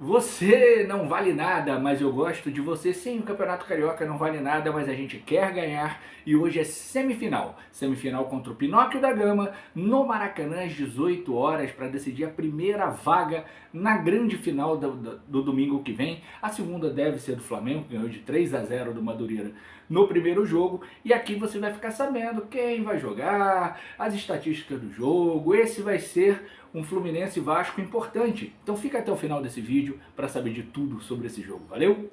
Você não vale nada, mas eu gosto de você. Sim, o Campeonato Carioca não vale nada, mas a gente quer ganhar. E hoje é semifinal. Semifinal contra o Pinóquio da Gama, no Maracanã, às 18 horas, para decidir a primeira vaga na grande final do domingo que vem. A segunda deve ser do Flamengo, que ganhou de 3-0 do Madureira no primeiro jogo. E aqui você vai ficar sabendo quem vai jogar, as estatísticas do jogo. Esse vai ser um Fluminense Vasco importante. Então fica até o final desse vídeo para saber de tudo sobre esse jogo. Valeu?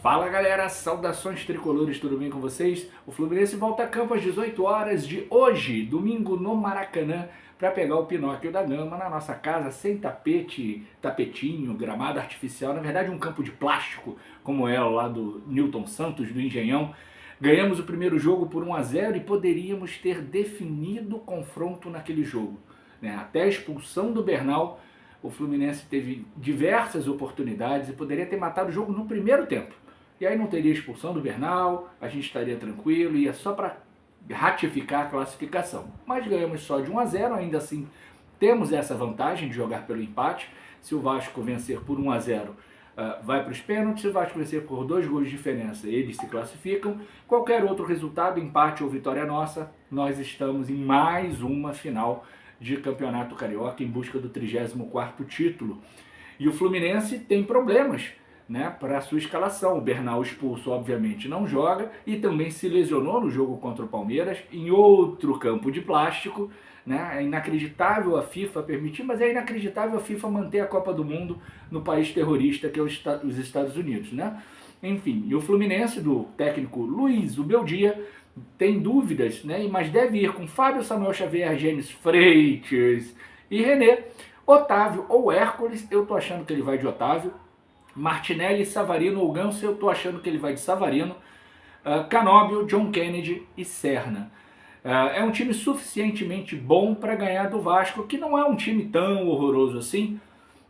Fala galera, saudações tricolores, tudo bem com vocês? O Fluminense volta a campo às 18 horas de hoje, domingo no Maracanã, para pegar o Pinóquio da Gama na nossa casa, sem tapete, tapetinho, gramado artificial, na verdade um campo de plástico, como é lá do Newton Santos, do Engenhão. Ganhamos o primeiro jogo por 1-0 e poderíamos ter definido o confronto naquele jogo, né? Até a expulsão do Bernal, o Fluminense teve diversas oportunidades e poderia ter matado o jogo no primeiro tempo. E aí não teria expulsão do Bernal, a gente estaria tranquilo, ia só para ratificar a classificação. Mas ganhamos só de 1-0, ainda assim temos essa vantagem de jogar pelo empate. Se o Vasco vencer por 1-0, vai para os pênaltis. Se o Vasco vencer por 2 gols de diferença, eles se classificam. Qualquer outro resultado, empate ou vitória nossa, nós estamos em mais uma final de Campeonato Carioca em busca do 34º título. E o Fluminense tem problemas, né, para a sua escalação. O Bernal expulso, obviamente, não joga e também se lesionou no jogo contra o Palmeiras em outro campo de plástico. Né? É inacreditável a FIFA permitir, mas é inacreditável a FIFA manter a Copa do Mundo no país terrorista que é os Estados Unidos. Né? Enfim, e o Fluminense, do técnico Luiz Ubeldia, tem dúvidas, né? Mas deve ir com Fábio, Samuel Xavier, Gênesis Freitas e René. Otávio ou Hércules, eu tô achando que ele vai de Otávio. Martinelli, Savarino ou Ganso, eu tô achando que ele vai de Savarino. Canóbio, John Kennedy e Serna. É um time suficientemente bom para ganhar do Vasco, que não é um time tão horroroso assim,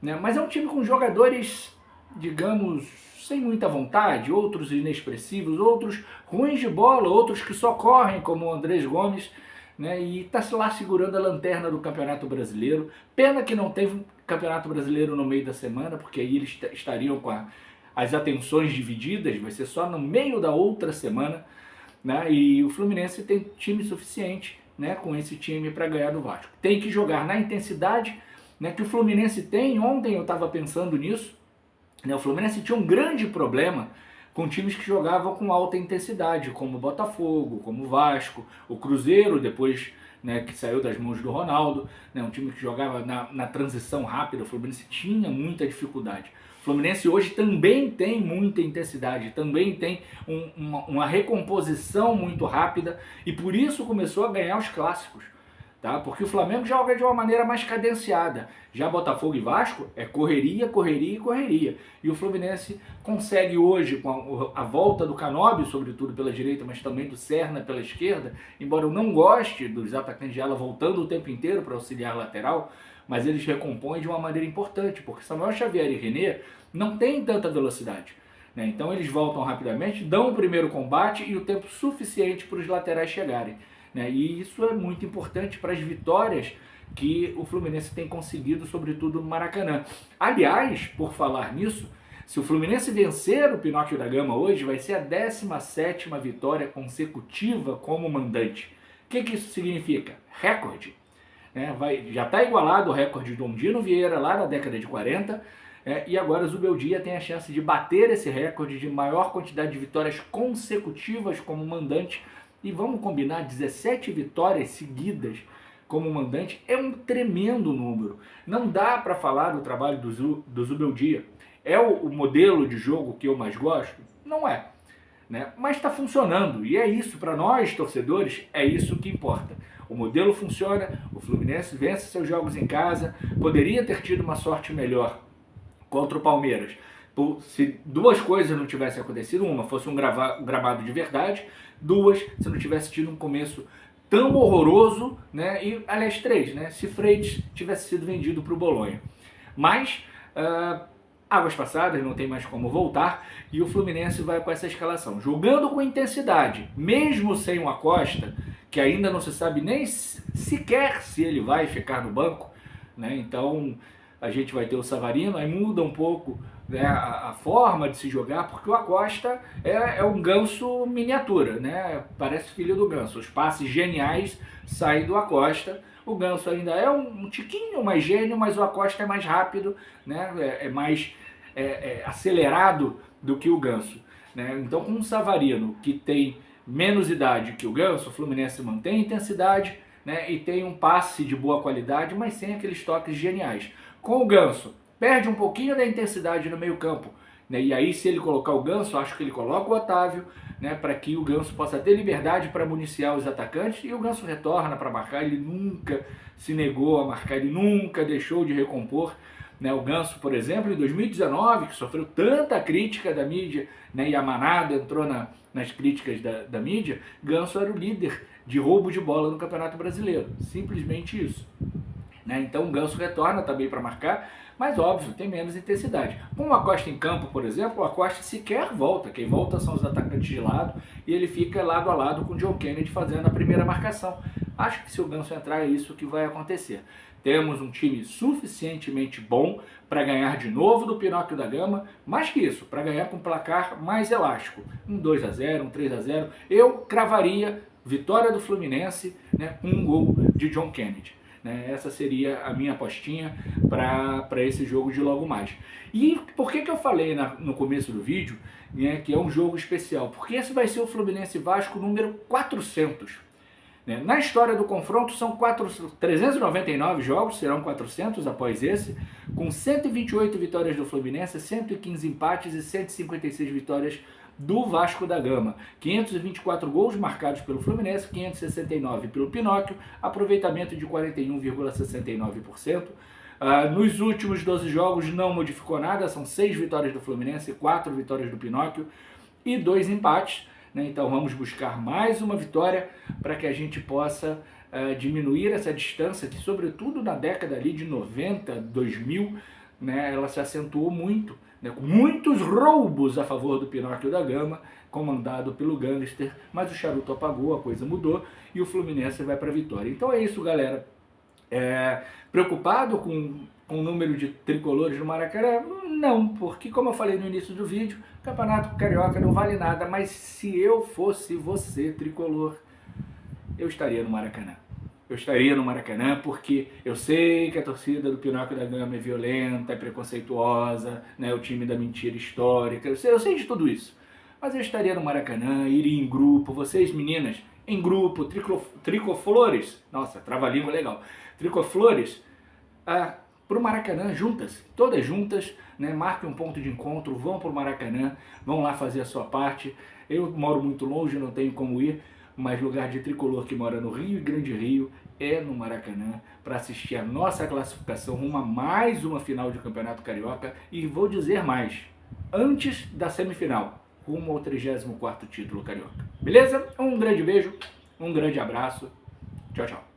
né? Mas é um time com jogadores, digamos, sem muita vontade, outros inexpressivos, outros ruins de bola, outros que só correm, como o Andrés Gomes, né? E está lá segurando a lanterna do Campeonato Brasileiro. Pena que não teve Campeonato Brasileiro no meio da semana, porque aí eles estariam com as atenções divididas, vai ser só no meio da outra semana. Né? E o Fluminense tem time suficiente, né, com esse time para ganhar do Vasco. Tem que jogar na intensidade, né, que o Fluminense tem. Ontem eu estava pensando nisso, né? O Fluminense tinha um grande problema com times que jogavam com alta intensidade, como o Botafogo, como o Vasco, o Cruzeiro, depois, né, que saiu das mãos do Ronaldo, né, um time que jogava na transição rápida. O Fluminense tinha muita dificuldade. O Fluminense hoje também tem muita intensidade, também tem uma recomposição muito rápida e por isso começou a ganhar os clássicos. Tá? Porque o Flamengo joga de uma maneira mais cadenciada. Já Botafogo e Vasco é correria, correria e correria. E o Fluminense consegue hoje, com a volta do Canóbio, sobretudo pela direita, mas também do Serna pela esquerda, embora eu não goste dos atacantes de ala voltando o tempo inteiro para auxiliar lateral, mas eles recompõem de uma maneira importante, porque Samuel Xavier e René não têm tanta velocidade. Né? Então eles voltam rapidamente, dão o primeiro combate e o tempo suficiente para os laterais chegarem. Né? E isso é muito importante para as vitórias que o Fluminense tem conseguido, sobretudo no Maracanã. Aliás, por falar nisso, se o Fluminense vencer o Pinóquio da Gama hoje, vai ser a 17ª vitória consecutiva como mandante. O que isso significa? Recorde. Já está igualado o recorde do Ondino Vieira lá na década de 40, e agora o Zubeldia tem a chance de bater esse recorde de maior quantidade de vitórias consecutivas como mandante. E vamos combinar, 17 vitórias seguidas como mandante é um tremendo número. Não dá para falar do trabalho do Zubeldia. É o modelo de jogo que eu mais gosto? Não é. Né? Mas está funcionando, e é isso, para nós torcedores, é isso que importa. O modelo funciona, o Fluminense vence seus jogos em casa, poderia ter tido uma sorte melhor contra o Palmeiras. Se 2 coisas não tivessem acontecido: uma, fosse um gramado de verdade; 2, se não tivesse tido um começo tão horroroso, né? E, aliás, 3, né? Se Freitas tivesse sido vendido para o Bolonha. Mas águas passadas, não tem mais como voltar, e o Fluminense vai com essa escalação, jogando com intensidade, mesmo sem o Acosta, que ainda não se sabe nem sequer se ele vai ficar no banco, né? Então a gente vai ter o Savarino, aí muda um pouco, né, a forma de se jogar, porque o Acosta é um Ganso miniatura, né? Parece filho do Ganso. Os passes geniais saem do Acosta. O Ganso ainda é um tiquinho mais gênio, mas o Acosta é mais rápido, né? É mais acelerado do que o Ganso, né? Então, com o Savarino, que tem menos idade que o Ganso, o Fluminense mantém intensidade, né, e tem um passe de boa qualidade, mas sem aqueles toques geniais. Com o Ganso, perde um pouquinho da intensidade no meio campo, né, e aí se ele colocar o Ganso, acho que ele coloca o Otávio, né, para que o Ganso possa ter liberdade para municiar os atacantes, e o Ganso retorna para marcar, ele nunca se negou a marcar, ele nunca deixou de recompor, né? O Ganso, por exemplo, em 2019, que sofreu tanta crítica da mídia, né, e a manada entrou nas críticas da mídia, Ganso era o líder de roubo de bola no Campeonato Brasileiro, simplesmente isso, né? Então o Ganso retorna também para marcar, mas óbvio, tem menos intensidade. Com o Acosta em campo, por exemplo, o Acosta sequer volta, quem volta são os atacantes de lado, e ele fica lado a lado com o John Kennedy fazendo a primeira marcação. Acho que se o Ganso entrar é isso que vai acontecer. Temos um time suficientemente bom para ganhar de novo do Pinóquio da Gama, mais que isso, para ganhar com um placar mais elástico, um 2-0, um 3-0. Eu cravaria vitória do Fluminense, né, com um gol de John Kennedy. Né? Essa seria a minha apostinha para esse jogo de logo mais. E por que eu falei no começo do vídeo, né, que é um jogo especial? Porque esse vai ser o Fluminense Vasco número 400. Na história do confronto são 399 jogos, serão 400 após esse, com 128 vitórias do Fluminense, 115 empates e 156 vitórias do Vasco da Gama. 524 gols marcados pelo Fluminense, 569 pelo Pinóquio, aproveitamento de 41,69%. Nos últimos 12 jogos não modificou nada, são 6 vitórias do Fluminense, 4 vitórias do Pinóquio e 2 empates. Então vamos buscar mais uma vitória para que a gente possa diminuir essa distância que, sobretudo na década ali de 90, 2000, né, ela se acentuou muito, né, com muitos roubos a favor do Pinóquio da Gama, comandado pelo Gangster, mas o charuto apagou, a coisa mudou e o Fluminense vai para a vitória. Então é isso, galera. Preocupado com o número de tricolores no Maracanã? Não, porque como eu falei no início do vídeo, o Campeonato Carioca não vale nada, mas se eu fosse você, tricolor, eu estaria no Maracanã. Eu estaria no Maracanã porque eu sei que a torcida do Pinóquio da Gama é violenta, é preconceituosa, né, o time da mentira histórica, eu sei de tudo isso. Mas eu estaria no Maracanã, iria em grupo, vocês meninas, em grupo, tricoflores, nossa, trava-língua legal, tricoflores, para o Maracanã, juntas, todas juntas, né, marquem um ponto de encontro, vão para o Maracanã, vão lá fazer a sua parte. Eu moro muito longe, não tenho como ir, mas lugar de tricolor que mora no Rio e Grande Rio é no Maracanã, para assistir a nossa classificação rumo a mais uma final de Campeonato Carioca, e vou dizer mais, antes da semifinal, rumo ao 34º título carioca. Beleza? Um grande beijo, um grande abraço, tchau, tchau.